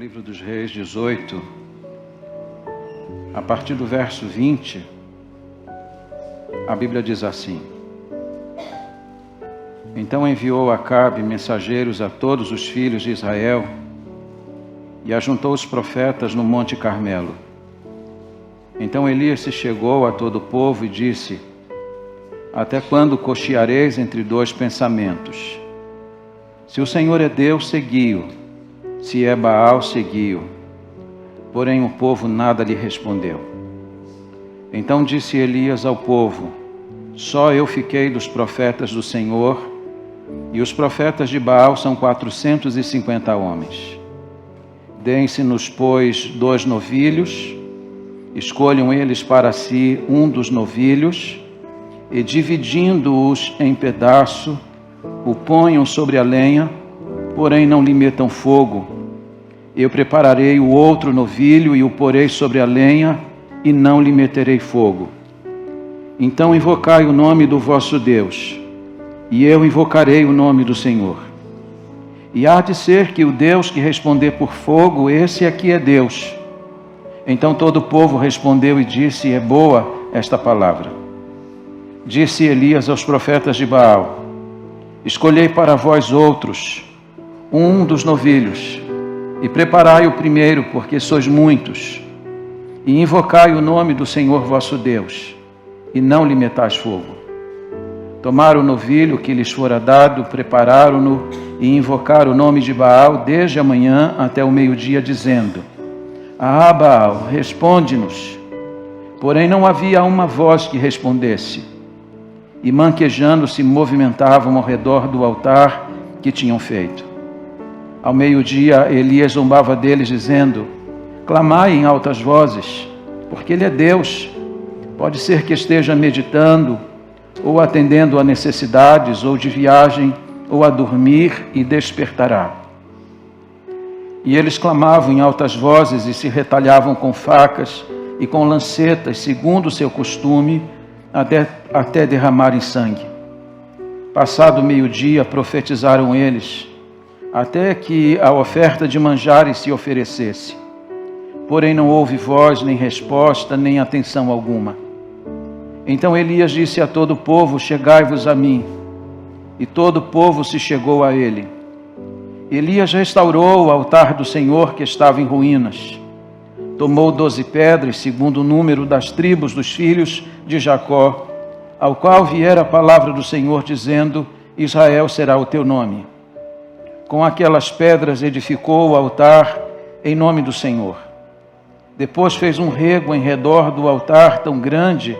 livro dos Reis 18, a partir do verso 20, a Bíblia diz assim: Então enviou Acabe mensageiros a todos os filhos de Israel e ajuntou os profetas no Monte Carmelo. Então Elias se chegou a todo o povo e disse: Até quando cocheareis entre dois pensamentos? Se o Senhor é Deus, segui-o. Se é Baal, segui-o. Porém o povo nada lhe respondeu. Então disse Elias ao povo: Só eu fiquei dos profetas do Senhor, e os profetas de Baal são 450 homens. Deem-se-nos, pois, 2 novilhos, escolham eles para si um dos novilhos, e dividindo-os em pedaço, o ponham sobre a lenha, porém não lhe metam fogo. Eu prepararei o outro novilho e o porei sobre a lenha, e não lhe meterei fogo. Então invocai o nome do vosso Deus, e eu invocarei o nome do Senhor. E há de ser que o Deus que responder por fogo, esse aqui é Deus. Então todo o povo respondeu e disse: É boa esta palavra. Disse Elias aos profetas de Baal: Escolhei para vós outros um dos novilhos, e preparai o primeiro, porque sois muitos, e invocai o nome do Senhor vosso Deus, e não lhe metais fogo. Tomaram o novilho que lhes fora dado, prepararam-no, e invocaram o nome de Baal desde a manhã até o meio-dia, dizendo: Ah, Baal, responde-nos. Porém não havia uma voz que respondesse, e manquejando se movimentavam ao redor do altar que tinham feito. Ao meio-dia Elias zombava deles, dizendo: Clamai em altas vozes, porque ele é Deus. Pode ser que esteja meditando, ou atendendo a necessidades, ou de viagem, ou a dormir, e despertará. E eles clamavam em altas vozes e se retalhavam com facas e com lancetas, segundo o seu costume, até derramarem sangue. Passado o meio-dia, profetizaram eles, até que a oferta de manjares se oferecesse. Porém não houve voz, nem resposta, nem atenção alguma. Então Elias disse a todo o povo: Chegai-vos a mim. E todo o povo se chegou a ele. Elias restaurou o altar do Senhor que estava em ruínas. Tomou 12 pedras, segundo o número das tribos dos filhos de Jacó, ao qual viera a palavra do Senhor, dizendo: Israel será o teu nome. Com aquelas pedras edificou o altar em nome do Senhor. Depois fez um rego em redor do altar tão grande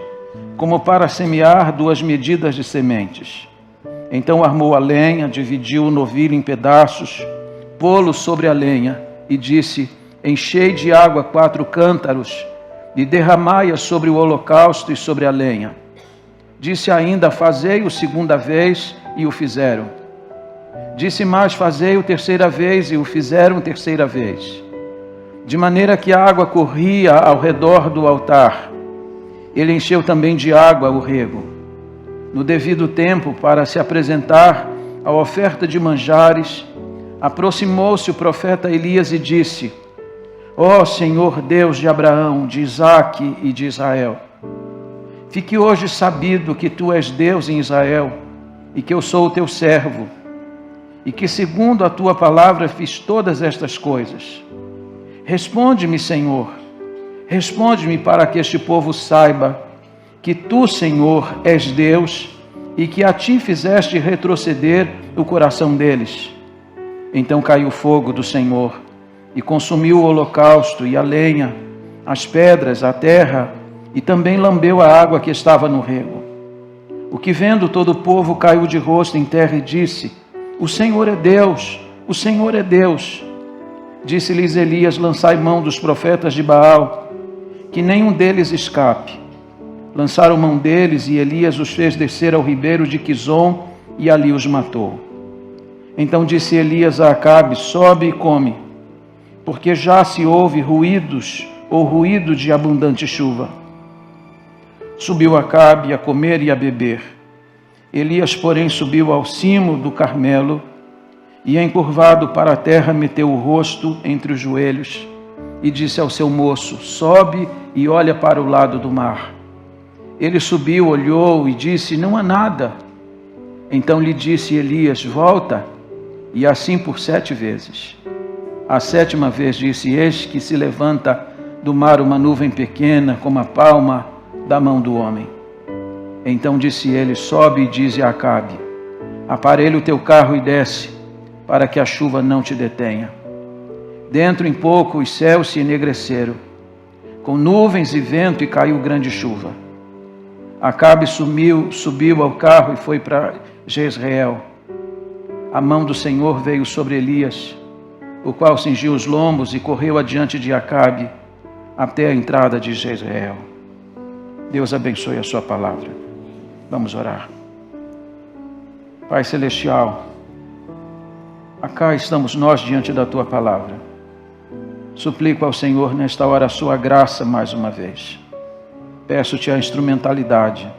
como para semear 2 medidas de sementes. Então armou a lenha, dividiu o novilho em pedaços, pô-lo sobre a lenha e disse: Enchei de água 4 cântaros e derramai-a sobre o holocausto e sobre a lenha. Disse ainda: Fazei-o segunda vez, e o fizeram. Disse mais: Fazei-o terceira vez, e o fizeram terceira vez. De maneira que a água corria ao redor do altar. Ele encheu também de água o rego. No devido tempo, para se apresentar a oferta de manjares, aproximou-se o profeta Elias e disse: Ó Senhor Deus de Abraão, de Isaque e de Israel, fique hoje sabido que tu és Deus em Israel e que eu sou o teu servo, e que segundo a tua palavra fiz todas estas coisas. Responde-me, Senhor, responde-me, para que este povo saiba que tu, Senhor, és Deus e que a ti fizeste retroceder o coração deles. Então caiu o fogo do Senhor e consumiu o holocausto e a lenha, as pedras, a terra, e também lambeu a água que estava no rego. O que vendo todo o povo caiu de rosto em terra e disse: O Senhor é Deus, o Senhor é Deus. Disse-lhes Elias: Lançai mão dos profetas de Baal, que nenhum deles escape. Lançaram mão deles, e Elias os fez descer ao ribeiro de Quizon, e ali os matou. Então disse Elias a Acabe: Sobe e come, porque já se ouve ruídos, ou ruído de abundante chuva. Subiu Acabe a comer e a beber. Elias, porém, subiu ao cimo do Carmelo, e encurvado para a terra meteu o rosto entre os joelhos e disse ao seu moço: sobe e olha para o lado do mar. Ele subiu, olhou e disse: não há nada. Então lhe disse Elias: volta, e assim por 7 vezes. A 7ª vez disse: eis que se levanta do mar uma nuvem pequena, como a palma da mão do homem. Então disse ele: sobe e dize a Acabe: aparelha o teu carro e desce, para que a chuva não te detenha. Dentro em pouco os céus se enegreceram, com nuvens e vento, e caiu grande chuva. Acabe subiu ao carro e foi para Jezreel. A mão do Senhor veio sobre Elias, o qual cingiu os lombos e correu adiante de Acabe até a entrada de Jezreel. Deus abençoe a sua palavra. Vamos orar. Pai Celestial, acá estamos nós diante da tua palavra. Suplico ao Senhor nesta hora a sua graça mais uma vez. Peço-te a instrumentalidade,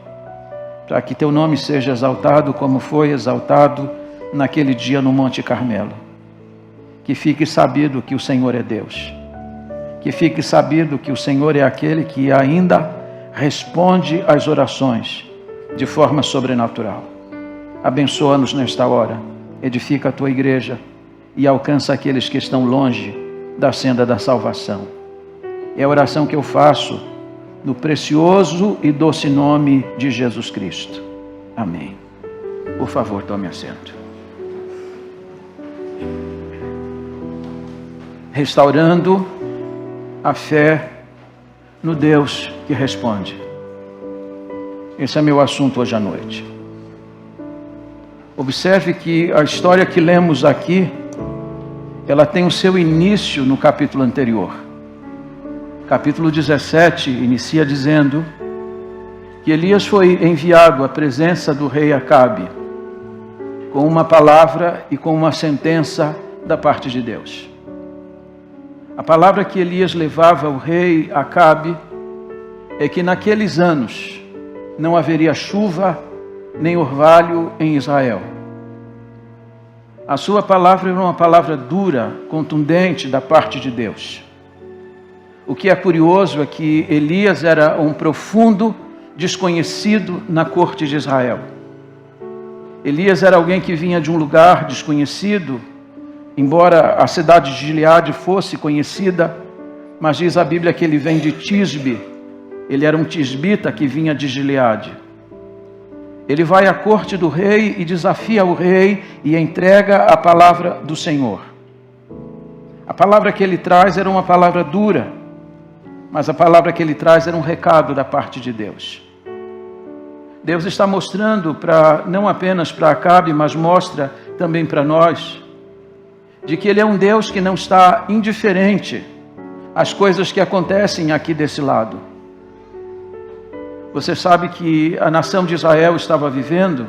para que teu nome seja exaltado como foi exaltado naquele dia no Monte Carmelo. Que fique sabido que o Senhor é Deus. Que fique sabido que o Senhor é aquele que ainda responde às orações de forma sobrenatural. Abençoa-nos nesta hora, edifica a tua igreja e alcança aqueles que estão longe da senda da salvação. É a oração que eu faço no precioso e doce nome de Jesus Cristo. Amém. Por favor, tome assento. Restaurando a fé no Deus que responde. Esse é meu assunto hoje à noite. Observe que a história que lemos aqui, ela tem o seu início no capítulo anterior. Capítulo 17 inicia dizendo que Elias foi enviado à presença do rei Acabe com uma palavra e com uma sentença da parte de Deus. A palavra que Elias levava ao rei Acabe é que naqueles anos não haveria chuva nem orvalho em Israel. A sua palavra era uma palavra dura, contundente da parte de Deus. O que é curioso é que Elias era um profundo desconhecido na corte de Israel. Elias era alguém que vinha de um lugar desconhecido, embora a cidade de Gileade fosse conhecida, mas diz a Bíblia que ele vem de Tisbe. Ele era um tisbita que vinha de Gileade. Ele vai à corte do rei e desafia o rei e entrega a palavra do Senhor. A palavra que ele traz era uma palavra dura, mas a palavra que ele traz era um recado da parte de Deus. Deus está mostrando não apenas para Acabe, mas mostra também para nós, de que ele é um Deus que não está indiferente às coisas que acontecem aqui desse lado. Você sabe que a nação de Israel estava vivendo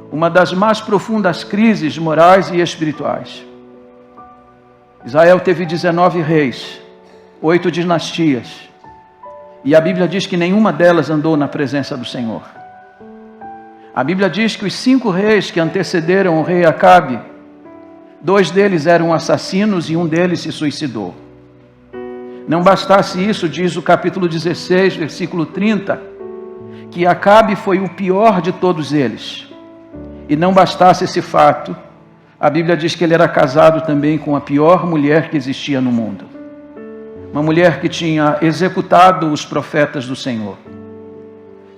uma das mais profundas crises morais e espirituais. Israel teve 19 reis, 8 dinastias, e a Bíblia diz que nenhuma delas andou na presença do Senhor. A Bíblia diz que os 5 reis que antecederam o rei Acabe, 2 deles eram assassinos e um deles se suicidou. Não bastasse isso, diz o capítulo 16, versículo 30, que Acabe foi o pior de todos eles. E não bastasse esse fato, a Bíblia diz que ele era casado também com a pior mulher que existia no mundo. Uma mulher que tinha executado os profetas do Senhor.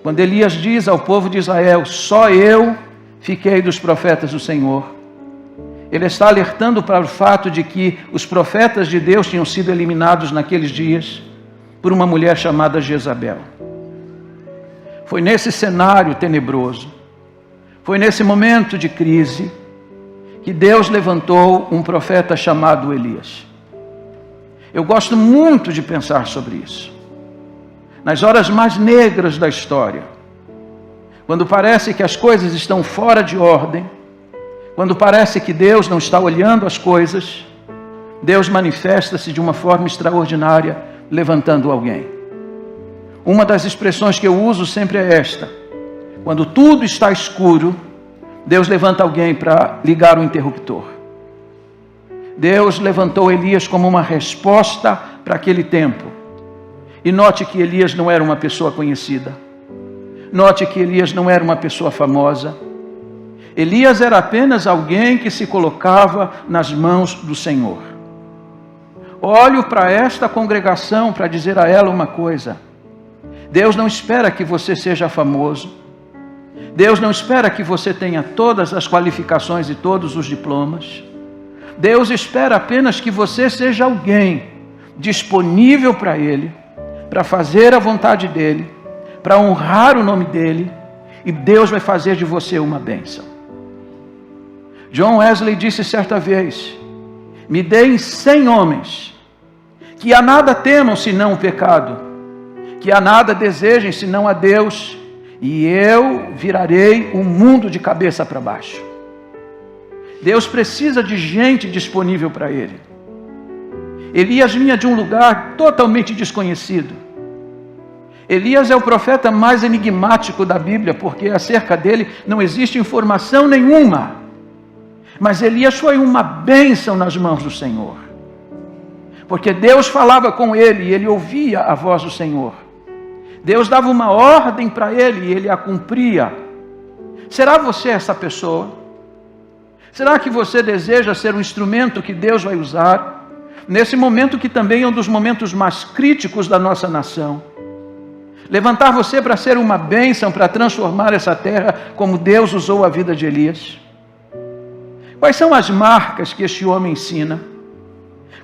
Quando Elias diz ao povo de Israel: só eu fiquei dos profetas do Senhor, ele está alertando para o fato de que os profetas de Deus tinham sido eliminados naqueles dias por uma mulher chamada Jezabel. Foi nesse cenário tenebroso, foi nesse momento de crise, que Deus levantou um profeta chamado Elias. Eu gosto muito de pensar sobre isso. Nas horas mais negras da história, quando parece que as coisas estão fora de ordem, quando parece que Deus não está olhando as coisas, Deus manifesta-se de uma forma extraordinária, levantando alguém. Uma das expressões que eu uso sempre é esta: quando tudo está escuro, Deus levanta alguém para ligar o interruptor. Deus levantou Elias como uma resposta para aquele tempo. E note que Elias não era uma pessoa conhecida. Note que Elias não era uma pessoa famosa. Elias era apenas alguém que se colocava nas mãos do Senhor. Olho para esta congregação para dizer a ela uma coisa. Deus não espera que você seja famoso. Deus não espera que você tenha todas as qualificações e todos os diplomas. Deus espera apenas que você seja alguém disponível para Ele, para fazer a vontade dEle, para honrar o nome dEle, e Deus vai fazer de você uma bênção. John Wesley disse certa vez: me deem 100 homens, que a nada temam senão o pecado, que a nada desejem senão a Deus, e eu virarei o mundo de cabeça para baixo. Deus precisa de gente disponível para Ele. Elias vinha de um lugar totalmente desconhecido. Elias é o profeta mais enigmático da Bíblia, porque acerca dele não existe informação nenhuma. Mas Elias foi uma bênção nas mãos do Senhor. Porque Deus falava com ele e ele ouvia a voz do Senhor. Deus dava uma ordem para ele e ele a cumpria. Será você essa pessoa? Será que você deseja ser um instrumento que Deus vai usar? Nesse momento que também é um dos momentos mais críticos da nossa nação. Levantar você para ser uma bênção, para transformar essa terra como Deus usou a vida de Elias. Quais são as marcas que este homem ensina?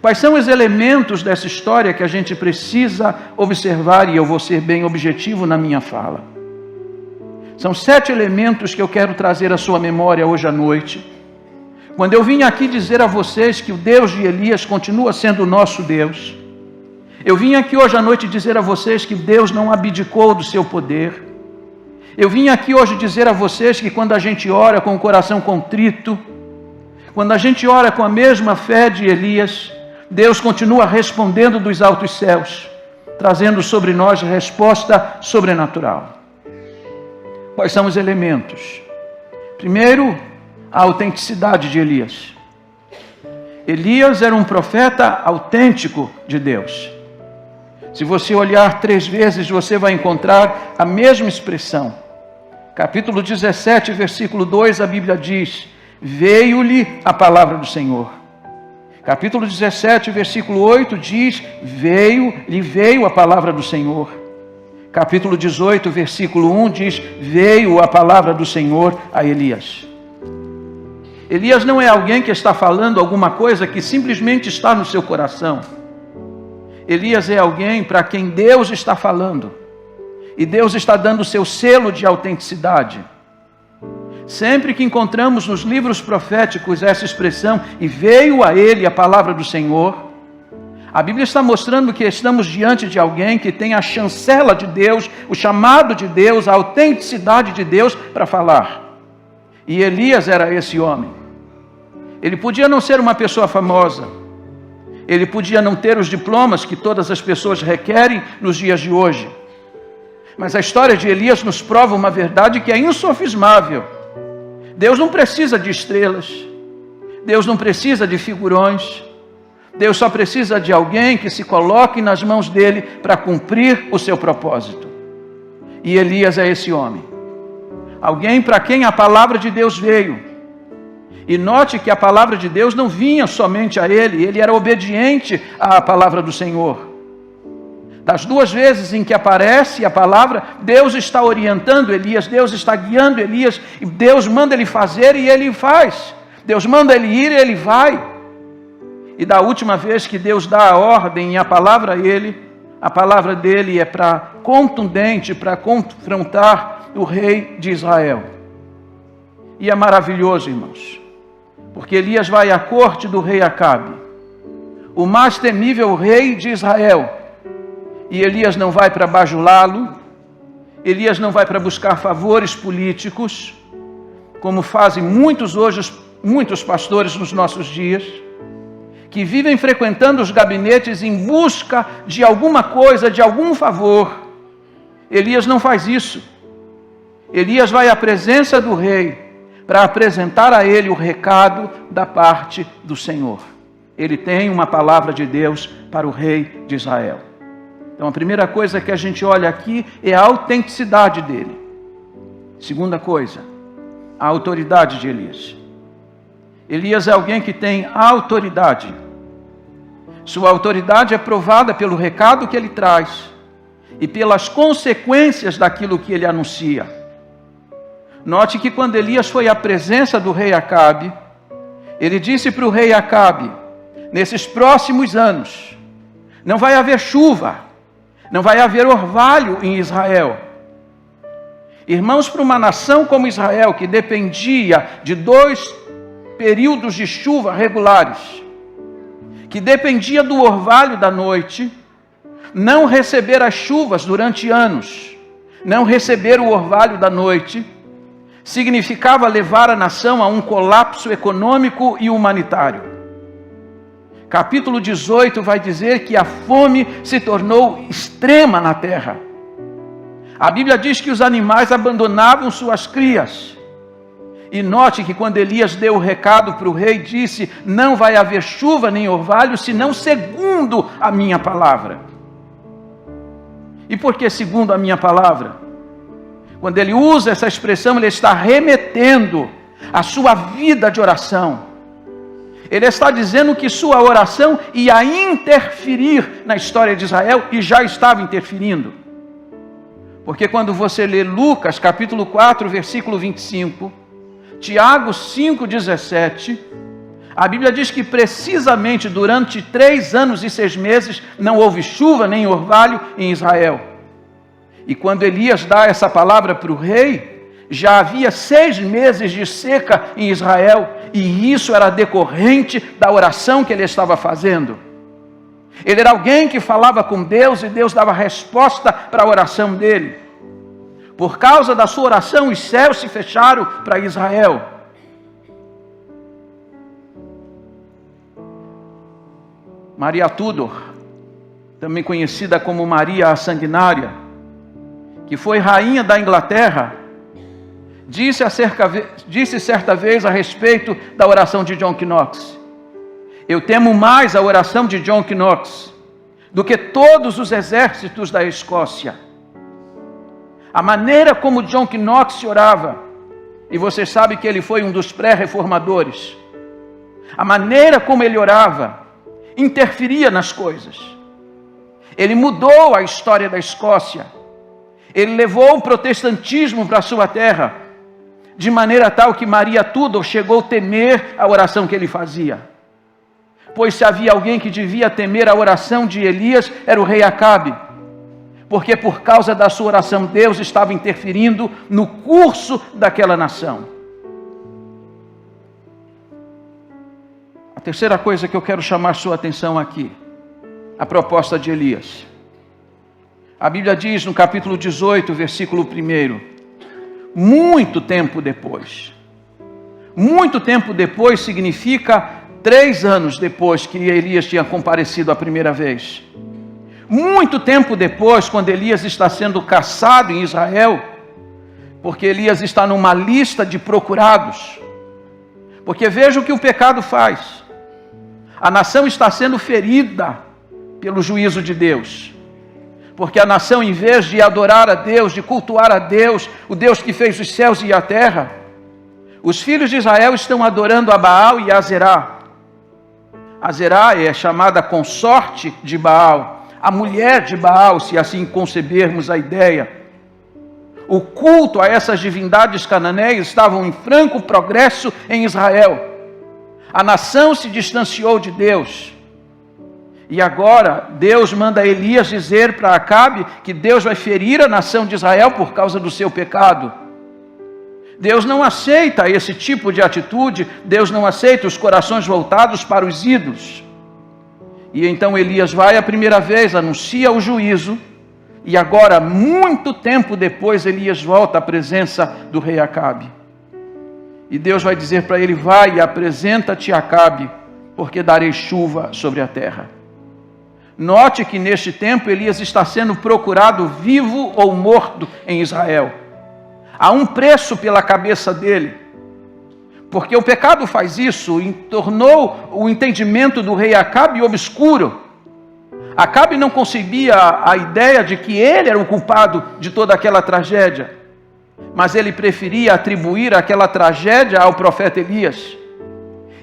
Quais são os elementos dessa história que a gente precisa observar? E eu vou ser bem objetivo na minha fala. São 7 elementos que eu quero trazer à sua memória hoje à noite. Quando eu vim aqui dizer a vocês que o Deus de Elias continua sendo o nosso Deus, eu vim aqui hoje à noite dizer a vocês que Deus não abdicou do seu poder. Eu vim aqui hoje dizer a vocês que quando a gente ora com o coração contrito, quando a gente ora com a mesma fé de Elias, Deus continua respondendo dos altos céus, trazendo sobre nós resposta sobrenatural. Quais são os elementos? Primeiro, a autenticidade de Elias. Elias era um profeta autêntico de Deus. Se você olhar 3 vezes, você vai encontrar a mesma expressão. Capítulo 17, versículo 2, a Bíblia diz: veio-lhe a palavra do Senhor. Capítulo 17, versículo 8 diz: lhe veio a palavra do Senhor. Capítulo 18, versículo 1 diz: veio a palavra do Senhor a Elias. Elias não é alguém que está falando alguma coisa que simplesmente está no seu coração. Elias é alguém para quem Deus está falando. E Deus está dando o seu selo de autenticidade. Sempre que encontramos nos livros proféticos essa expressão, e veio a ele a palavra do Senhor, a Bíblia está mostrando que estamos diante de alguém que tem a chancela de Deus, o chamado de Deus, a autenticidade de Deus para falar. E Elias era esse homem. Ele podia não ser uma pessoa famosa. Ele podia não ter os diplomas que todas as pessoas requerem nos dias de hoje. Mas a história de Elias nos prova uma verdade que é insofismável. Deus não precisa de estrelas. Deus não precisa de figurões. Deus só precisa de alguém que se coloque nas mãos dele para cumprir o seu propósito. E Elias é esse homem. Alguém para quem a palavra de Deus veio. E note que a palavra de Deus não vinha somente a ele, ele era obediente à palavra do Senhor. Das 2 vezes em que aparece a palavra, Deus está orientando Elias, Deus está guiando Elias, e Deus manda ele fazer e ele faz. Deus manda ele ir e ele vai. E da última vez que Deus dá a ordem e a palavra a ele, a palavra dele é contundente, para confrontar o rei de Israel. E é maravilhoso, irmãos, porque Elias vai à corte do rei Acabe, o mais temível rei de Israel, e Elias não vai para bajulá-lo, Elias não vai para buscar favores políticos, como fazem muitos pastores nos nossos dias, que vivem frequentando os gabinetes em busca de alguma coisa, de algum favor. Elias não faz isso. Elias vai à presença do rei para apresentar a ele o recado da parte do Senhor. Ele tem uma palavra de Deus para o rei de Israel. Então a primeira coisa que a gente olha aqui é a autenticidade dele. Segunda coisa, a autoridade de Elias. Elias é alguém que tem autoridade. Sua autoridade é provada pelo recado que ele traz e pelas consequências daquilo que ele anuncia. Note que quando Elias foi à presença do rei Acabe, ele disse para o rei Acabe: nesses próximos anos, não vai haver chuva, não vai haver orvalho em Israel. Irmãos, para uma nação como Israel, que dependia de 2 períodos de chuva regulares, que dependia do orvalho da noite, não receber as chuvas durante anos, não receber o orvalho da noite, significava levar a nação a um colapso econômico e humanitário. Capítulo 18 vai dizer que a fome se tornou extrema na terra. A Bíblia diz que os animais abandonavam suas crias. E note que quando Elias deu o recado para o rei, disse: não vai haver chuva nem orvalho, senão segundo a minha palavra. E por que segundo a minha palavra? Quando ele usa essa expressão, ele está remetendo a sua vida de oração. Ele está dizendo que sua oração ia interferir na história de Israel e já estava interferindo. Porque quando você lê Lucas capítulo 4, versículo 25, Tiago 5, 17, a Bíblia diz que precisamente durante 3 anos e 6 meses não houve chuva nem orvalho em Israel. E quando Elias dá essa palavra para o rei, já havia 6 meses de seca em Israel, e isso era decorrente da oração que ele estava fazendo. Ele era alguém que falava com Deus e Deus dava resposta para a oração dele. Por causa da sua oração, os céus se fecharam para Israel. Maria Tudor, também conhecida como Maria a Sanguinária, que foi rainha da Inglaterra, disse certa vez a respeito da oração de John Knox: eu temo mais a oração de John Knox do que todos os exércitos da Escócia. A maneira como John Knox orava, e você sabe que ele foi um dos pré-reformadores, a maneira como ele orava interferia nas coisas. Ele mudou a história da Escócia. Ele levou o protestantismo para a sua terra, de maneira tal que Maria Tudor chegou a temer a oração que ele fazia. Pois se havia alguém que devia temer a oração de Elias, era o rei Acabe. Porque por causa da sua oração, Deus estava interferindo no curso daquela nação. A terceira coisa que eu quero chamar sua atenção aqui, a proposta de Elias. A Bíblia diz no capítulo 18, versículo 1, muito tempo depois. Muito tempo depois significa 3 anos depois que Elias tinha comparecido a primeira vez. Muito tempo depois, quando Elias está sendo caçado em Israel, porque Elias está numa lista de procurados. Porque veja o que o pecado faz. A nação está sendo ferida pelo juízo de Deus. Porque a nação, em vez de adorar a Deus, de cultuar a Deus, o Deus que fez os céus e a terra, os filhos de Israel estão adorando a Baal e a Azerá. Azerá é chamada consorte de Baal, a mulher de Baal, se assim concebermos a ideia. O culto a essas divindades cananeias estavam em franco progresso em Israel. A nação se distanciou de Deus. E agora Deus manda Elias dizer para Acabe que Deus vai ferir a nação de Israel por causa do seu pecado. Deus não aceita esse tipo de atitude. Deus não aceita os corações voltados para os ídolos. E então Elias vai a primeira vez, anuncia o juízo. E agora, muito tempo depois, Elias volta à presença do rei Acabe. E Deus vai dizer para ele: vai e apresenta-te a Acabe, porque darei chuva sobre a terra. Note que neste tempo Elias está sendo procurado vivo ou morto em Israel. Há um preço pela cabeça dele. porque o pecado faz isso, e tornou o entendimento do rei Acabe obscuro. Acabe não concebia a ideia de que ele era o culpado de toda aquela tragédia, mas ele preferia atribuir aquela tragédia ao profeta Elias.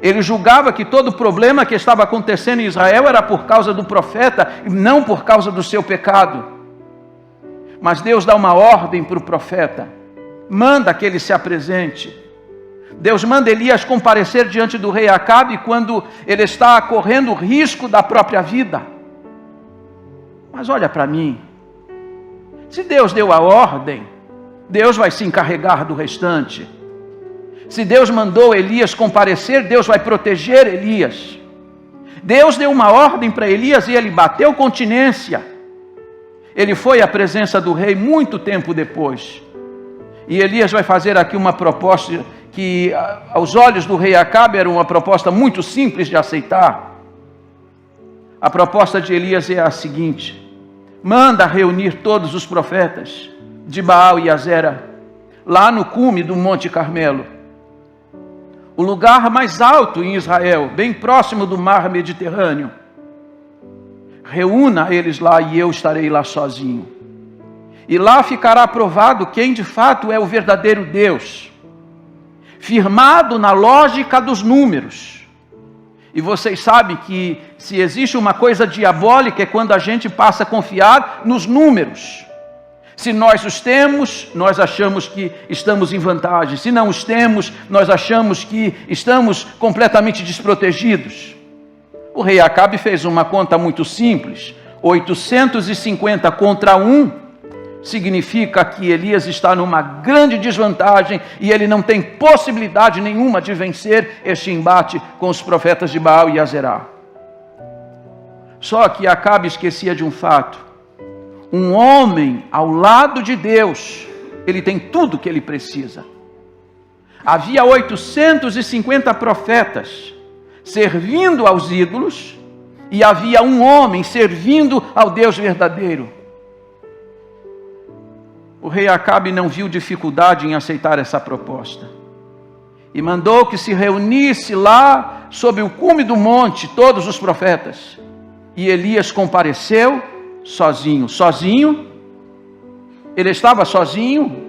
Ele julgava que todo o problema que estava acontecendo em Israel era por causa do profeta e não por causa do seu pecado. Mas Deus dá uma ordem para o profeta, manda que ele se apresente. Deus manda Elias comparecer diante do rei Acabe quando ele está correndo risco da própria vida. Mas olha para mim, se Deus deu a ordem, Deus vai se encarregar do restante. Se Deus mandou Elias comparecer, Deus vai proteger Elias. Deus deu uma ordem para Elias e ele bateu continência. Ele foi à presença do rei muito tempo depois. E Elias vai fazer aqui uma proposta que, aos olhos do rei Acabe, era uma proposta muito simples de aceitar. A proposta de Elias é a seguinte: manda reunir todos os profetas de Baal e Azera, lá no cume do Monte Carmelo, o lugar mais alto em Israel, bem próximo do mar Mediterrâneo. Reúna eles lá e eu estarei lá sozinho. E lá ficará provado quem de fato é o verdadeiro Deus, firmado na lógica dos números. E vocês sabem que se existe uma coisa diabólica é quando a gente passa a confiar nos números. Se nós os temos, nós achamos que estamos em vantagem. Se não os temos, nós achamos que estamos completamente desprotegidos. O rei Acabe fez uma conta muito simples. 850 contra 1 significa que Elias está numa grande desvantagem e ele não tem possibilidade nenhuma de vencer este embate com os profetas de Baal e Azerá. Só que Acabe esquecia de um fato: um homem ao lado de Deus, ele tem tudo o que ele precisa. Havia 850 profetas servindo aos ídolos e havia um homem servindo ao Deus verdadeiro. O rei Acabe não viu dificuldade em aceitar essa proposta e mandou que se reunisse lá sob o cume do monte todos os profetas. E Elias compareceu sozinho. Sozinho? Ele estava sozinho?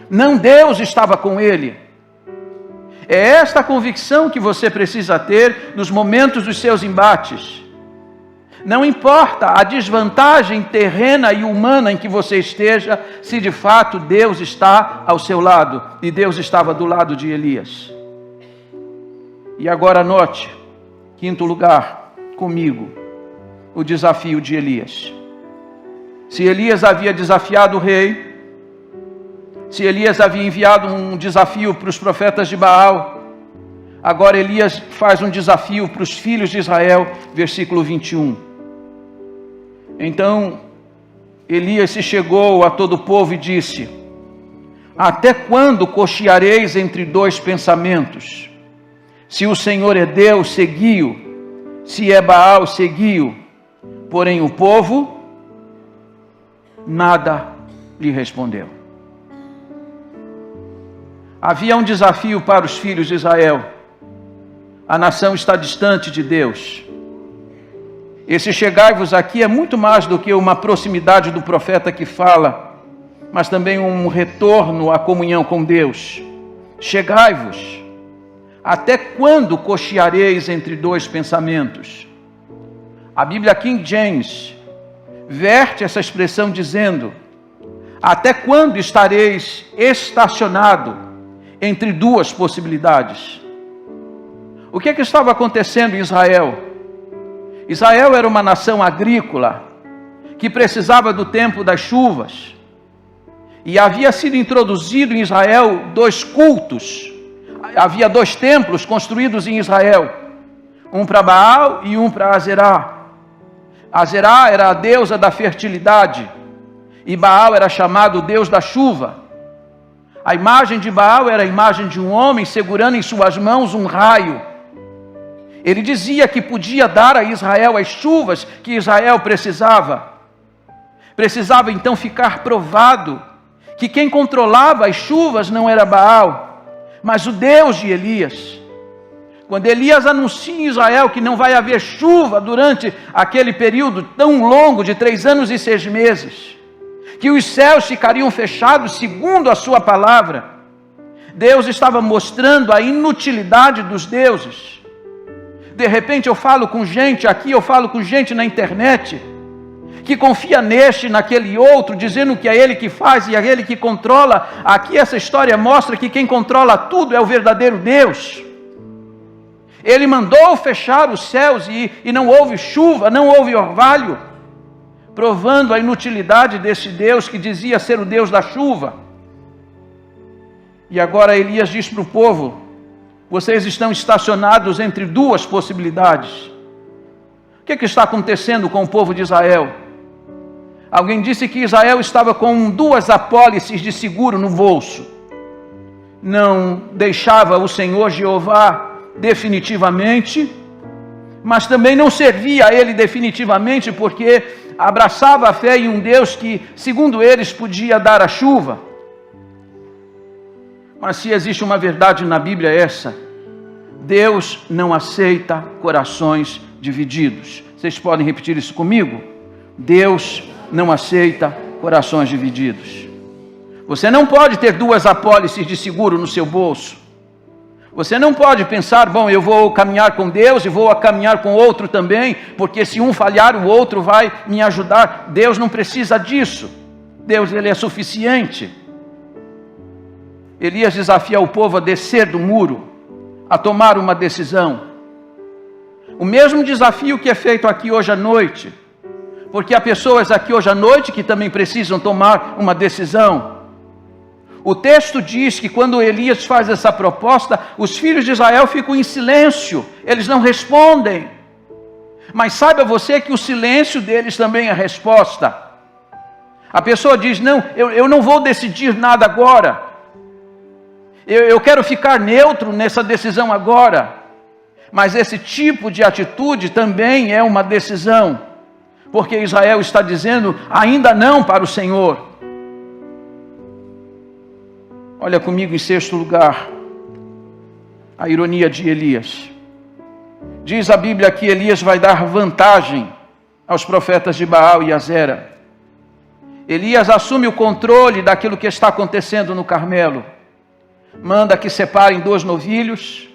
Não, Deus estava com ele. É esta convicção que você precisa ter nos momentos dos seus embates. Não importa a desvantagem terrena e humana em que você esteja, se de fato Deus está ao seu lado. E Deus estava do lado de Elias. E agora note, quinto lugar, comigo, o desafio de Elias. Se Elias havia desafiado o rei, se Elias havia enviado um desafio para os profetas de Baal, agora Elias faz um desafio para os filhos de Israel, versículo 21. Então Elias se chegou a todo o povo e disse: até quando cocheareis entre dois pensamentos? Se o Senhor é Deus, segui-o; se é Baal, segui-o. Porém o povo nada lhe respondeu. Havia um desafio para os filhos de Israel. A nação está distante de Deus. Esse chegai-vos aqui é muito mais do que uma proximidade do profeta que fala, mas também um retorno à comunhão com Deus. Chegai-vos. Até quando cocheareis entre dois pensamentos? A Bíblia King James verte essa expressão dizendo: até quando estareis estacionado entre duas possibilidades? O que estava acontecendo em Israel? Israel era uma nação agrícola que precisava do tempo das chuvas. E havia sido introduzido em Israel dois cultos. Havia dois templos construídos em Israel, um para Baal e um para Azerá. Azerá era a deusa da fertilidade e Baal era chamado Deus da chuva. A imagem de Baal era a imagem de um homem segurando em suas mãos um raio. Ele dizia que podia dar a Israel as chuvas que Israel precisava. Precisava então ficar provado que quem controlava as chuvas não era Baal, Mas o Deus de Elias, quando Elias anuncia em Israel que não vai haver chuva durante aquele período tão longo de 3 anos e 6 meses, que os céus ficariam fechados segundo a sua palavra, Deus estava mostrando a inutilidade dos deuses. De repente eu falo com gente aqui, eu falo com gente na internet, que confia neste, naquele outro, dizendo que é ele que faz e é ele que controla. Aqui essa história mostra que quem controla tudo é o verdadeiro Deus. Ele mandou fechar os céus e não houve chuva, não houve orvalho, provando a inutilidade desse Deus que dizia ser o Deus da chuva. E agora Elias diz para o povo: vocês estão estacionados entre 2 possibilidades. O que está acontecendo com o povo de Israel? Alguém disse que Israel estava com 2 apólices de seguro no bolso. Não deixava o Senhor Jeová definitivamente, mas também não servia a Ele definitivamente, porque abraçava a fé em um Deus que, segundo eles, podia dar a chuva. Mas se existe uma verdade na Bíblia é essa: Deus não aceita corações divididos. Vocês podem repetir isso comigo? Deus não aceita corações divididos. Você não pode ter 2 apólices de seguro no seu bolso. Você não pode pensar: bom, eu vou caminhar com Deus e vou caminhar com outro também, porque se um falhar, o outro vai me ajudar. Deus não precisa disso. Deus, Ele é suficiente. Elias desafia o povo a descer do muro, a tomar uma decisão. O mesmo desafio que é feito aqui hoje à noite, porque há pessoas aqui hoje à noite que também precisam tomar uma decisão. O texto diz que quando Elias faz essa proposta, os filhos de Israel ficam em silêncio, eles não respondem. Mas saiba você que o silêncio deles também é a resposta. A pessoa diz: não, eu não vou decidir nada agora. Eu quero ficar neutro nessa decisão agora. Mas esse tipo de atitude também é uma decisão, porque Israel está dizendo ainda não para o Senhor. Olha comigo em 6º lugar, a ironia de Elias. Diz a Bíblia que Elias vai dar vantagem aos profetas de Baal e Azera. Elias assume o controle daquilo que está acontecendo no Carmelo. Manda que separem 2 novilhos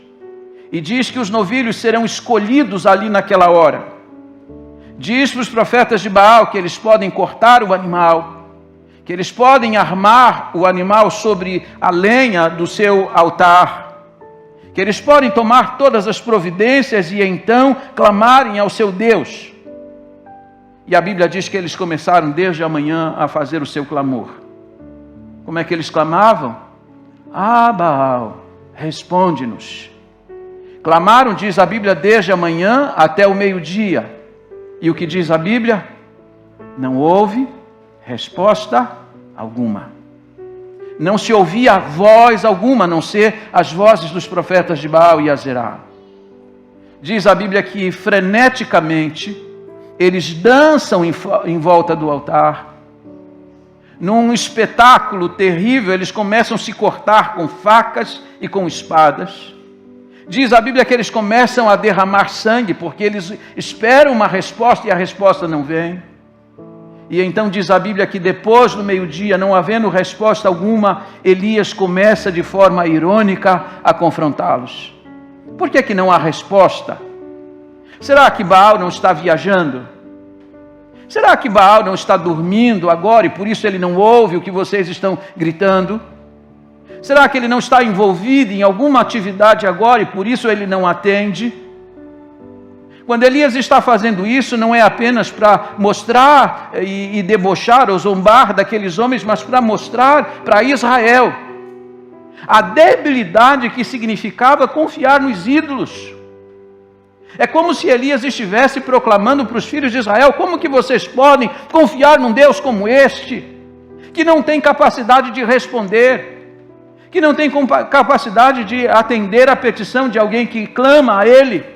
e diz que os novilhos serão escolhidos ali naquela hora. Diz para os profetas de Baal que eles podem cortar o animal, que eles podem armar o animal sobre a lenha do seu altar, que eles podem tomar todas as providências e então clamarem ao seu Deus. E a Bíblia diz que eles começaram desde a manhã a fazer o seu clamor. Como é que eles clamavam? Ah, Baal, responde-nos. Clamaram, diz a Bíblia, desde a manhã até o meio-dia. E o que diz a Bíblia? Não houve resposta alguma. Não se ouvia voz alguma, a não ser as vozes dos profetas de Baal e Azerá. Diz a Bíblia que freneticamente eles dançam em volta do altar. Num espetáculo terrível, eles começam a se cortar com facas e com espadas. Diz a Bíblia que eles começam a derramar sangue, porque eles esperam uma resposta e a resposta não vem. E então diz a Bíblia que depois do meio-dia, não havendo resposta alguma, Elias começa de forma irônica a confrontá-los. Por que não há resposta? Será que Baal não está viajando? Será que Baal não está dormindo agora e por isso ele não ouve o que vocês estão gritando? Será que ele não está envolvido em alguma atividade agora e por isso ele não atende? Quando Elias está fazendo isso, não é apenas para mostrar e debochar ou zombar daqueles homens, mas para mostrar para Israel a debilidade que significava confiar nos ídolos. É como se Elias estivesse proclamando para os filhos de Israel: como que vocês podem confiar num Deus como este, que não tem capacidade de responder, que não tem capacidade de atender a petição de alguém que clama a Ele?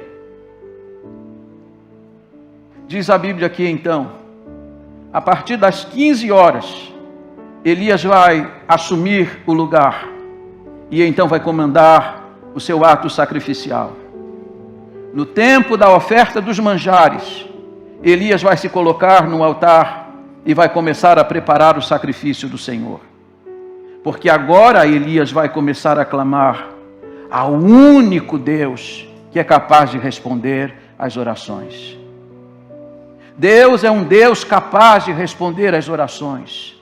Diz a Bíblia aqui então, a partir das 15 horas, Elias vai assumir o lugar. E então vai comandar o seu ato sacrificial. No tempo da oferta dos manjares, Elias vai se colocar no altar e vai começar a preparar o sacrifício do Senhor. Porque agora Elias vai começar a clamar ao único Deus que é capaz de responder às orações. Deus é um Deus capaz de responder às orações.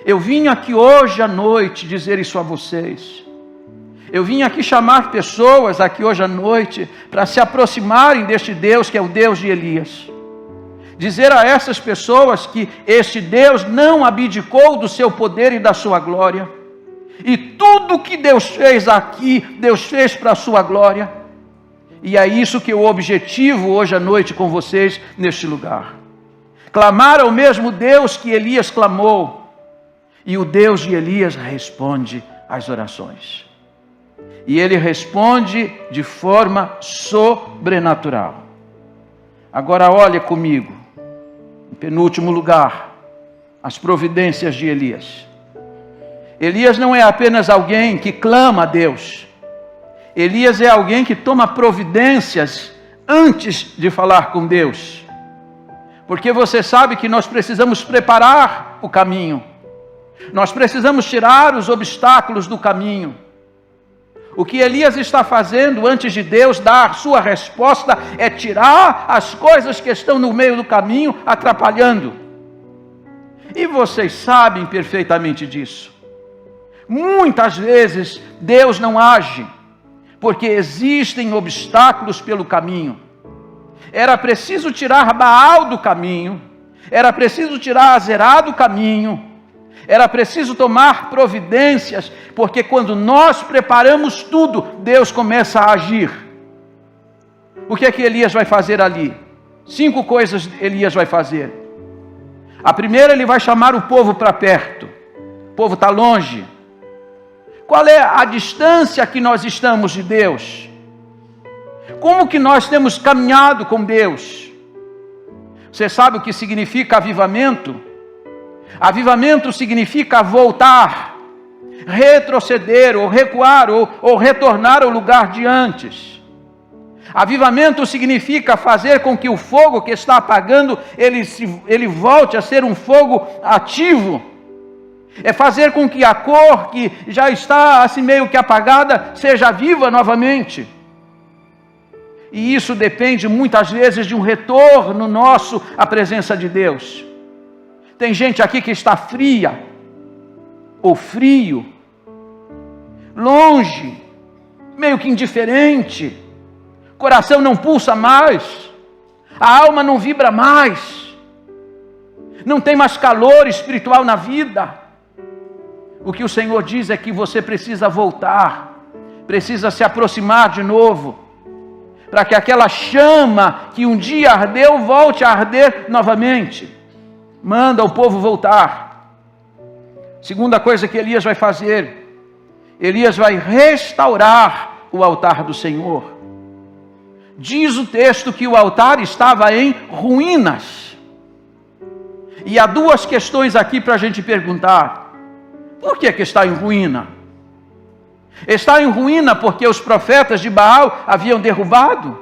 Eu vim aqui hoje à noite dizer isso a vocês. Eu vim aqui chamar pessoas aqui hoje à noite para se aproximarem deste Deus que é o Deus de Elias. Dizer a essas pessoas que este Deus não abdicou do seu poder e da sua glória. E tudo que Deus fez aqui, Deus fez para a sua glória. E é isso que eu objetivo hoje à noite com vocês neste lugar. Clamar ao mesmo Deus que Elias clamou. E o Deus de Elias responde às orações. E ele responde de forma sobrenatural. Agora olha comigo, em penúltimo lugar, as providências de Elias. Elias não é apenas alguém que clama a Deus. Elias é alguém que toma providências antes de falar com Deus. Porque você sabe que nós precisamos preparar o caminho. Nós precisamos tirar os obstáculos do caminho. O que Elias está fazendo antes de Deus dar sua resposta é tirar as coisas que estão no meio do caminho, atrapalhando. E vocês sabem perfeitamente disso. Muitas vezes Deus não age, porque existem obstáculos pelo caminho. Era preciso tirar Baal do caminho, era preciso tirar Azerá do caminho, era preciso tomar providências, porque quando nós preparamos tudo, Deus começa a agir. O que é que Elias vai fazer ali? 5 coisas Elias vai fazer. A primeira, ele vai chamar o povo para perto. O povo está longe. Qual é a distância que nós estamos de Deus? Como que nós temos caminhado com Deus? Você sabe o que significa avivamento? Avivamento significa voltar, retroceder, ou recuar, ou retornar ao lugar de antes. Avivamento significa fazer com que o fogo que está apagando, ele volte a ser um fogo ativo. É fazer com que a cor que já está assim meio que apagada, seja viva novamente. E isso depende muitas vezes de um retorno nosso à presença de Deus. Tem gente aqui que está fria, ou frio, longe, meio que indiferente, coração não pulsa mais, a alma não vibra mais, não tem mais calor espiritual na vida. O que o Senhor diz é que você precisa voltar, precisa se aproximar de novo, para que aquela chama que um dia ardeu, volte a arder novamente. Manda o povo voltar. Segunda coisa que Elias vai fazer, Elias vai restaurar o altar do Senhor. Diz o texto que o altar estava em ruínas. E há 2 questões aqui para a gente perguntar. Por que está em ruína? Está em ruína porque os profetas de Baal haviam derrubado?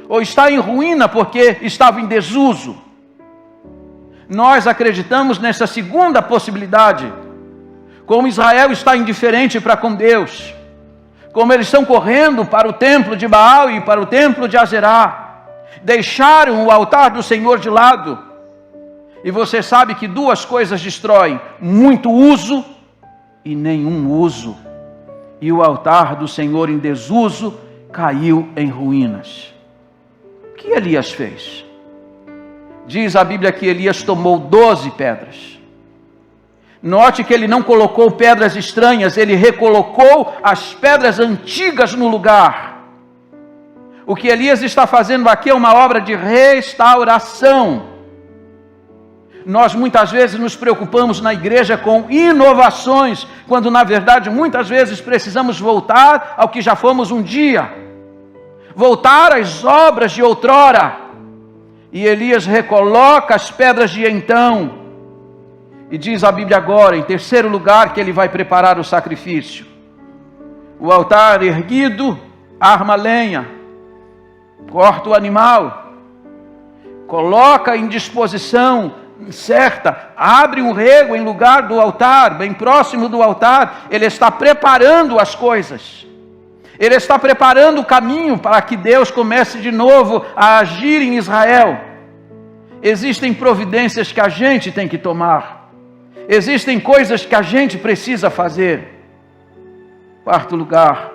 Ou está em ruína porque estava em desuso? Nós acreditamos nessa segunda possibilidade. Como Israel está indiferente para com Deus, como eles estão correndo para o templo de Baal e para o templo de Azerá, deixaram o altar do Senhor de lado. E você sabe que 2 coisas destroem: muito uso e nenhum uso. E o altar do Senhor em desuso caiu em ruínas. O que Elias fez? Diz a Bíblia que Elias tomou 12 pedras. Note que ele não colocou pedras estranhas, ele recolocou as pedras antigas no lugar. O que Elias está fazendo aqui é uma obra de restauração. Nós muitas vezes nos preocupamos na igreja com inovações, quando na verdade muitas vezes precisamos voltar ao que já fomos um dia. Voltar às obras de outrora. E Elias recoloca as pedras de então. E diz a Bíblia agora, em terceiro lugar, que ele vai preparar o sacrifício. o altar erguido, arma lenha, corta o animal, coloca em disposição certa, abre um rego em lugar do altar, bem próximo do altar. Ele está preparando as coisas, ele está preparando o caminho para que Deus comece de novo a agir em Israel. Existem providências que a gente tem que tomar, existem coisas que a gente precisa fazer. Quarto lugar,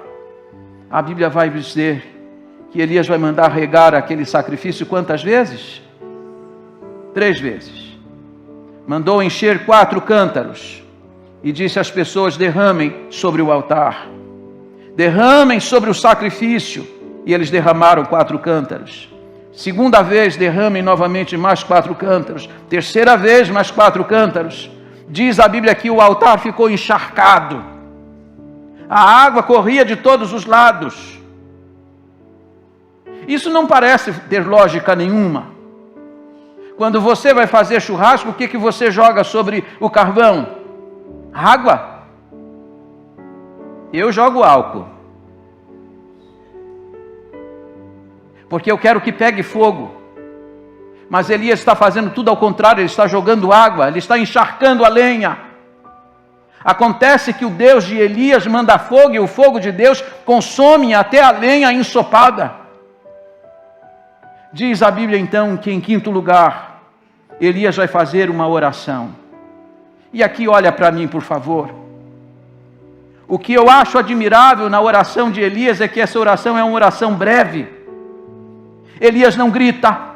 a Bíblia vai dizer que Elias vai mandar regar aquele sacrifício quantas vezes? 3 vezes. Mandou encher 4 cântaros e disse às pessoas: derramem sobre o altar, derramem sobre o sacrifício. E eles derramaram 4 cântaros. Segunda vez, derramem novamente mais 4 cântaros. Terceira vez, mais 4 cântaros. Diz a Bíblia que o altar ficou encharcado, a água corria de todos os lados. Isso não parece ter lógica nenhuma. Quando você vai fazer churrasco, o que você joga sobre o carvão? Água. Eu jogo álcool, porque eu quero que pegue fogo. Mas Elias está fazendo tudo ao contrário, ele está jogando água, ele está encharcando a lenha. Acontece que o Deus de Elias manda fogo, e o fogo de Deus consome até a lenha ensopada. Diz a Bíblia então que em quinto lugar, Elias vai fazer uma oração. E aqui olha para mim, por favor. O que eu acho admirável na oração de Elias é que essa oração é uma oração breve. Elias não grita,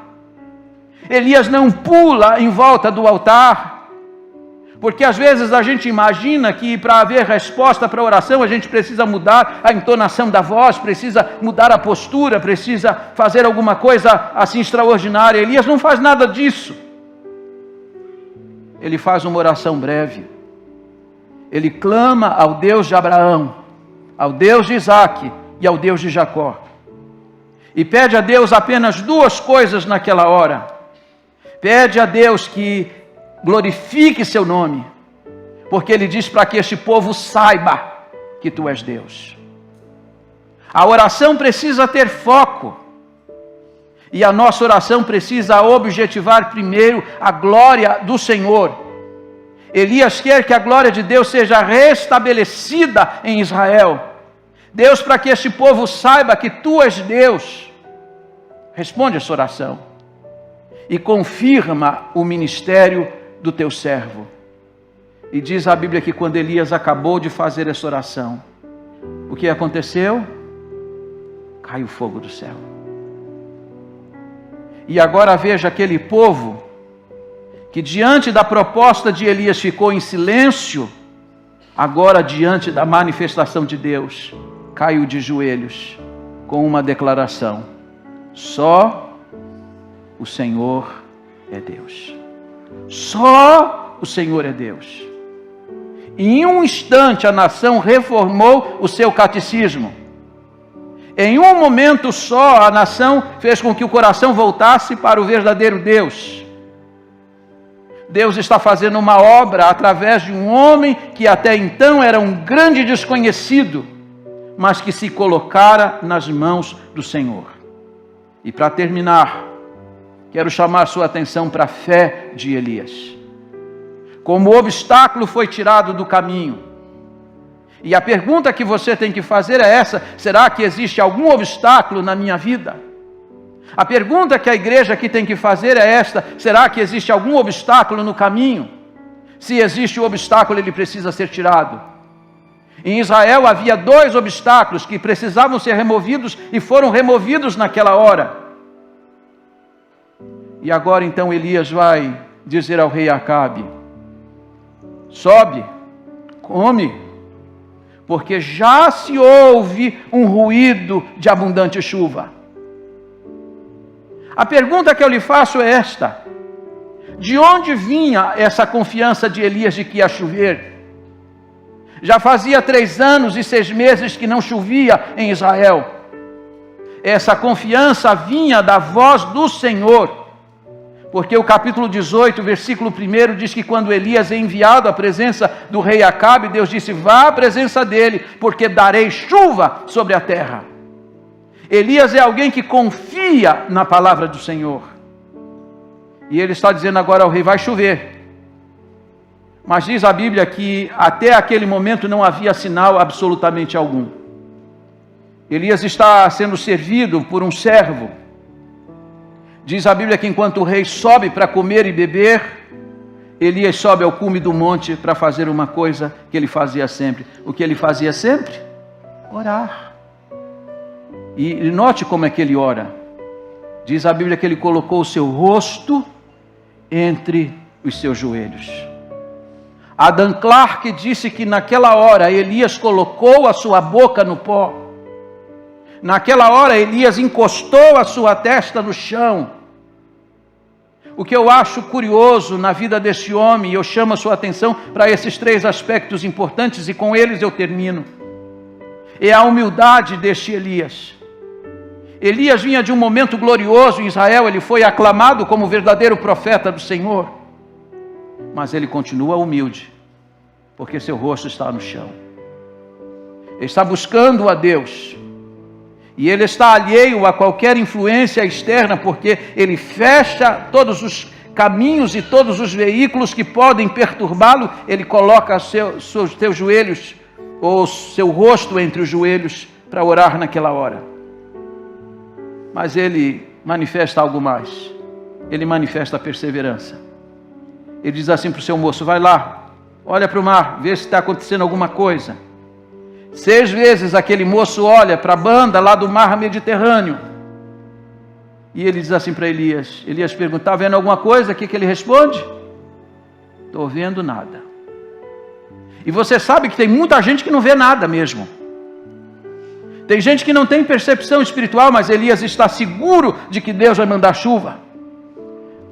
Elias não pula em volta do altar, porque às vezes a gente imagina que para haver resposta para a oração a gente precisa mudar a entonação da voz, precisa mudar a postura, precisa fazer alguma coisa assim extraordinária. Elias não faz nada disso. Ele faz uma oração breve. Ele clama ao Deus de Abraão, ao Deus de Isaque e ao Deus de Jacó. E pede a Deus apenas 2 coisas naquela hora. Pede a Deus que glorifique seu nome, porque ele diz para que este povo saiba que tu és Deus. A oração precisa ter foco, e a nossa oração precisa objetivar primeiro a glória do Senhor. Elias quer que a glória de Deus seja restabelecida em Israel. Deus, para que este povo saiba que tu és Deus. Responde essa oração e confirma o ministério do teu servo. E diz a Bíblia que quando Elias acabou de fazer essa oração, o que aconteceu? Caiu fogo do céu. E agora veja aquele povo que diante da proposta de Elias ficou em silêncio, agora diante da manifestação de Deus, caiu de joelhos com uma declaração: só o Senhor é Deus. Só o Senhor é Deus. Em um instante a nação reformou o seu catecismo. Em um momento só a nação fez com que o coração voltasse para o verdadeiro Deus. Deus está fazendo uma obra através de um homem que até então era um grande desconhecido, mas que se colocara nas mãos do Senhor. E para terminar, quero chamar sua atenção para a fé de Elias. Como o obstáculo foi tirado do caminho. E a pergunta que você tem que fazer é essa: será que existe algum obstáculo na minha vida? A pergunta que a igreja aqui tem que fazer é esta: será que existe algum obstáculo no caminho? Se existe o obstáculo, ele precisa ser tirado. Em Israel havia 2 obstáculos que precisavam ser removidos e foram removidos naquela hora. E agora então Elias vai dizer ao rei Acabe: sobe, come, porque já se ouve um ruído de abundante chuva. A pergunta que eu lhe faço é esta: de onde vinha essa confiança de Elias de que ia chover? Já fazia 3 anos e 6 meses que não chovia em Israel. Essa confiança vinha da voz do Senhor. Porque o capítulo 18, versículo 1 diz que quando Elias é enviado à presença do rei Acabe, Deus disse: vá à presença dele, porque darei chuva sobre a terra. Elias é alguém que confia na palavra do Senhor. E ele está dizendo agora ao rei: vai chover. Mas diz a Bíblia que até aquele momento não havia sinal absolutamente algum. Elias está sendo servido por um servo. Diz a Bíblia que enquanto o rei sobe para comer e beber, Elias sobe ao cume do monte para fazer uma coisa que ele fazia sempre. O que ele fazia sempre? Orar. E note como é que ele ora. Diz a Bíblia que ele colocou o seu rosto entre os seus joelhos. Adam Clarke disse que naquela hora Elias colocou a sua boca no pó. Naquela hora Elias encostou a sua testa no chão. O que eu acho curioso na vida desse homem, e eu chamo a sua atenção para esses 3 aspectos importantes, e com eles eu termino, é a humildade deste Elias. Elias vinha de um momento glorioso em Israel, ele foi aclamado como verdadeiro profeta do Senhor, mas ele continua humilde, porque seu rosto está no chão. Ele está buscando a Deus, e ele está alheio a qualquer influência externa, porque ele fecha todos os caminhos e todos os veículos que podem perturbá-lo. Ele coloca seus joelhos, ou seu rosto entre os joelhos, para orar naquela hora. Mas ele manifesta algo mais. Ele manifesta perseverança. Ele diz assim para o seu moço: vai lá, olha para o mar, vê se está acontecendo alguma coisa. 6 vezes aquele moço olha para a banda lá do mar Mediterrâneo. E ele diz assim para Elias. Elias pergunta: está vendo alguma coisa? O que ele responde? Estou vendo nada. E você sabe que tem muita gente que não vê nada mesmo. Tem gente que não tem percepção espiritual, mas Elias está seguro de que Deus vai mandar chuva.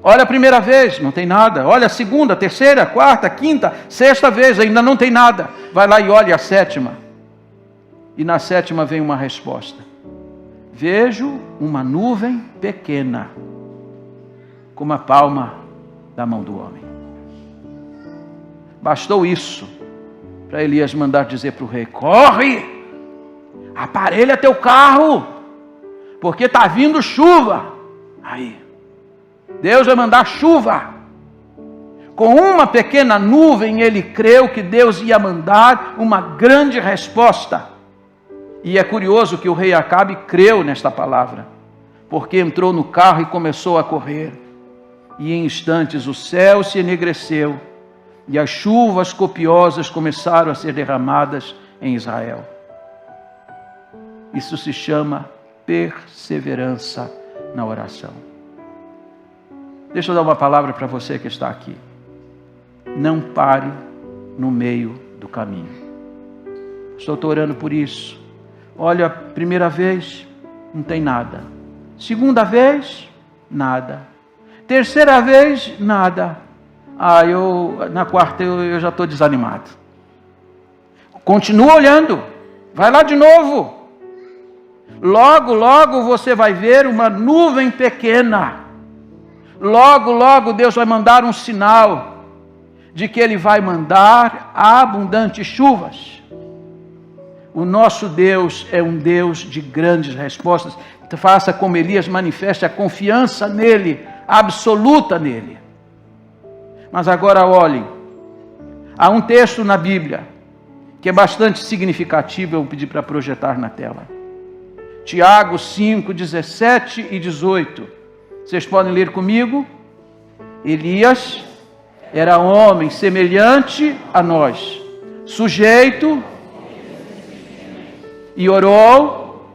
Olha a primeira vez, não tem nada. Olha a segunda, terceira, quarta, quinta, sexta vez, ainda não tem nada. Vai lá e olha a 7ª. E na 7ª vem uma resposta: vejo uma nuvem pequena, como a palma da mão do homem. Bastou isso para Elias mandar dizer para o rei: corre, aparelha teu carro, porque está vindo chuva. Aí, Deus vai mandar chuva. Com uma pequena nuvem, ele creu que Deus ia mandar uma grande resposta. E é curioso que o rei Acabe creu nesta palavra, porque entrou no carro e começou a correr. E em instantes o céu se enegreceu, e as chuvas copiosas começaram a ser derramadas em Israel. Isso se chama perseverança na oração. Deixa eu dar uma palavra para você que está aqui. Não pare no meio do caminho. Estou orando por isso. Olha, primeira vez, não tem nada. Segunda vez, nada. Terceira vez, nada. Na quarta eu já estou desanimado. Continua olhando. Vai lá de novo. Logo, logo você vai ver uma nuvem pequena. Logo, logo Deus vai mandar um sinal de que Ele vai mandar abundantes chuvas. O nosso Deus é um Deus de grandes respostas. Então, faça como Elias, manifeste a confiança nele, absoluta nele. Mas agora olhem, há um texto na Bíblia que é bastante significativo, eu vou pedir para projetar na tela. Tiago 5, 17 e 18. Vocês podem ler comigo? Elias era homem semelhante a nós, sujeito, e orou,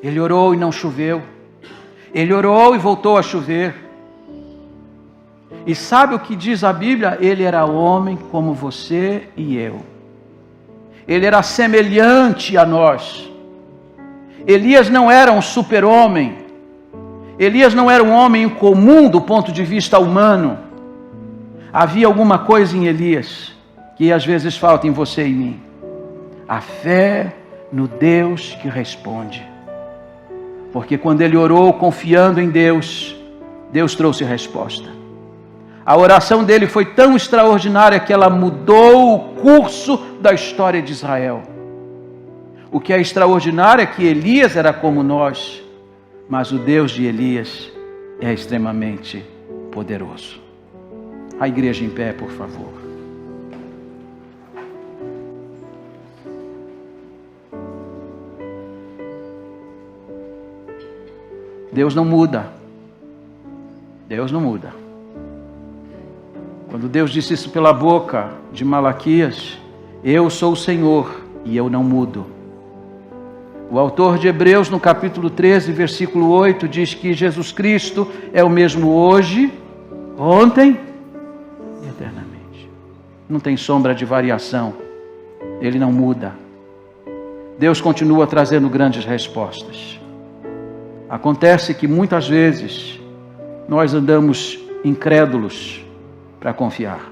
ele orou e não choveu. Ele orou e voltou a chover. E sabe o que diz a Bíblia? Ele era homem como você e eu. Ele era semelhante a nós. Elias não era um super-homem. Elias não era um homem comum do ponto de vista humano. Havia alguma coisa em Elias que às vezes falta em você e em mim. A fé no Deus que responde. Porque quando ele orou confiando em Deus, Deus trouxe resposta. A oração dele foi tão extraordinária que ela mudou o curso da história de Israel. O que é extraordinário é que Elias era como nós, mas o Deus de Elias é extremamente poderoso. A igreja em pé, por favor. Deus não muda. Deus não muda. Quando Deus disse isso pela boca de Malaquias, eu sou o Senhor e eu não mudo. O autor de Hebreus, no capítulo 13, versículo 8, diz que Jesus Cristo é o mesmo hoje, ontem e eternamente. Não tem sombra de variação. Ele não muda. Deus continua trazendo grandes respostas. Acontece que muitas vezes nós andamos incrédulos para confiar.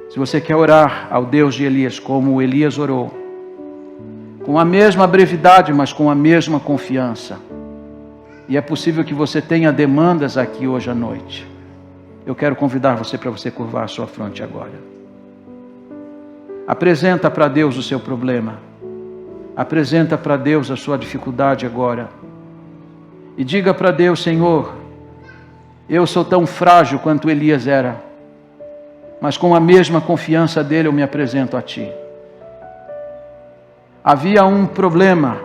Se você quer orar ao Deus de Elias como Elias orou, com a mesma brevidade, mas com a mesma confiança, e é possível que você tenha demandas aqui hoje à noite, eu quero convidar você para você curvar a sua fronte agora. Apresenta para Deus o seu problema. Apresenta para Deus a sua dificuldade agora. E diga para Deus: Senhor, eu sou tão frágil quanto Elias era, mas com a mesma confiança dele eu me apresento a Ti. Havia um problema,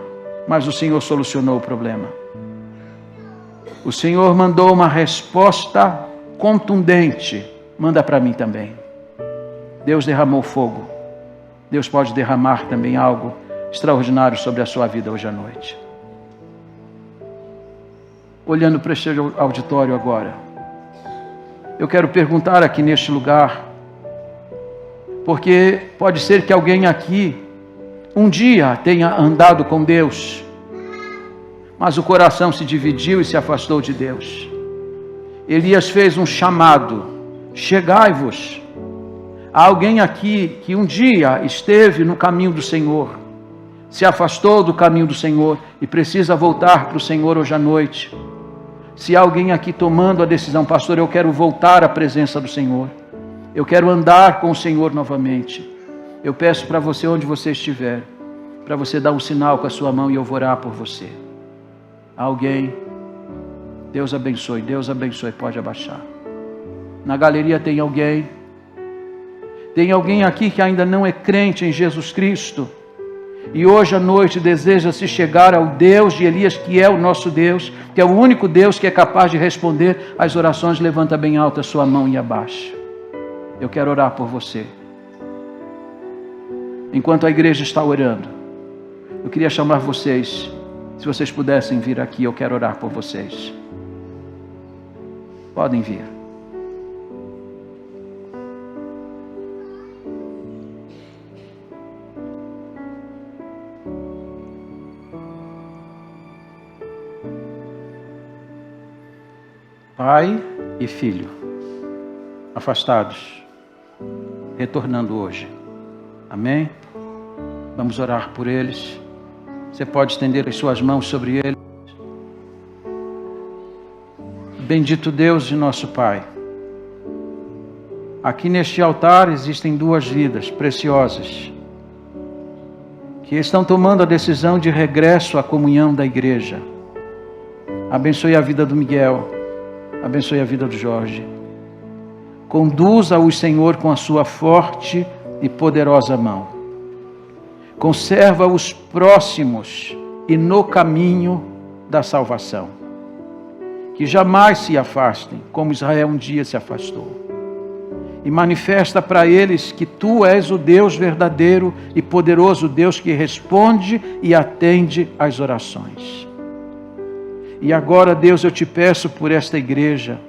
mas o Senhor solucionou o problema. O Senhor mandou uma resposta contundente. Manda para mim também. Deus derramou fogo. Deus pode derramar também algo extraordinário sobre a sua vida hoje à noite. Olhando para este auditório agora, eu quero perguntar aqui neste lugar, porque pode ser que alguém aqui um dia tenha andado com Deus, mas o coração se dividiu e se afastou de Deus. Elias fez um chamado: chegai-vos. Há alguém aqui que um dia esteve no caminho do Senhor, se afastou do caminho do Senhor e precisa voltar para o Senhor hoje à noite. Se há alguém aqui tomando a decisão: pastor, eu quero voltar à presença do Senhor, eu quero andar com o Senhor novamente, eu peço para você, onde você estiver, para você dar um sinal com a sua mão e eu vou orar por você. Há alguém? Deus abençoe, pode abaixar. Na galeria tem alguém? Tem alguém aqui que ainda não é crente em Jesus Cristo e hoje à noite deseja se chegar ao Deus de Elias, que é o nosso Deus, que é o único Deus que é capaz de responder às orações? Levanta bem alta a sua mão e abaixa. Eu quero orar por você. Enquanto a igreja está orando, eu queria chamar vocês, se vocês pudessem vir aqui, eu quero orar por vocês. Podem vir. Pai e filho, afastados, retornando hoje. Amém? Vamos orar por eles. Você pode estender as suas mãos sobre eles. Bendito Deus e nosso Pai, aqui neste altar existem duas vidas preciosas que estão tomando a decisão de regresso à comunhão da igreja. Abençoe a vida do Miguel, abençoe a vida do Jorge. Conduza-os, Senhor, com a sua forte e poderosa mão. Conserva-os próximos e no caminho da salvação. Que jamais se afastem, como Israel um dia se afastou. E manifesta para eles que Tu és o Deus verdadeiro e poderoso, Deus que responde e atende às orações. E agora, Deus, eu te peço por esta igreja,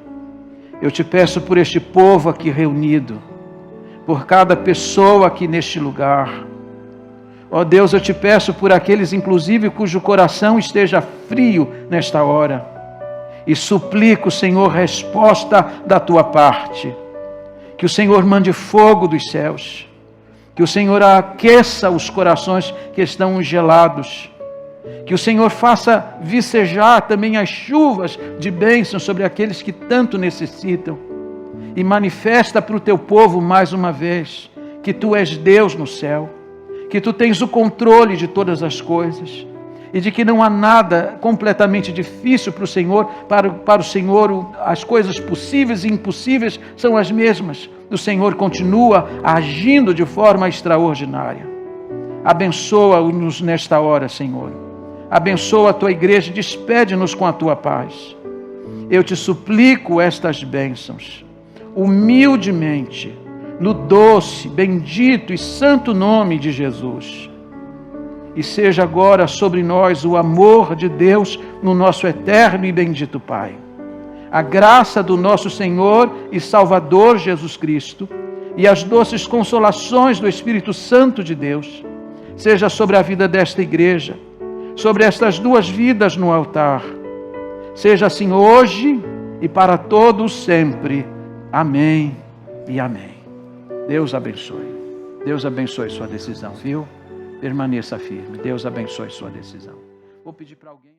eu te peço por este povo aqui reunido, por cada pessoa aqui neste lugar. Ó Deus, eu te peço por aqueles, inclusive, cujo coração esteja frio nesta hora. e suplico, Senhor, resposta da tua parte. Que o Senhor mande fogo dos céus, que o Senhor aqueça os corações que estão gelados, que o Senhor faça vicejar também as chuvas de bênçãos sobre aqueles que tanto necessitam, e manifesta para o teu povo mais uma vez que tu és Deus no céu, que tu tens o controle de todas as coisas, e de que não há nada completamente difícil para o Senhor. Para o Senhor as coisas possíveis e impossíveis são as mesmas. O Senhor continua agindo de forma extraordinária. Abençoa-nos nesta hora, Senhor. Abençoa a tua igreja, despede-nos com a tua paz. Eu te suplico estas bênçãos, humildemente, no doce, bendito e santo nome de Jesus. E seja agora sobre nós o amor de Deus no nosso eterno e bendito Pai. A graça do nosso Senhor e Salvador Jesus Cristo e as doces consolações do Espírito Santo de Deus seja sobre a vida desta igreja, sobre estas duas vidas no altar. Seja assim hoje e para todos sempre. Amém e amém. Deus abençoe. Deus abençoe sua decisão, viu? Permaneça firme. Deus abençoe sua decisão. Vou pedir para alguém...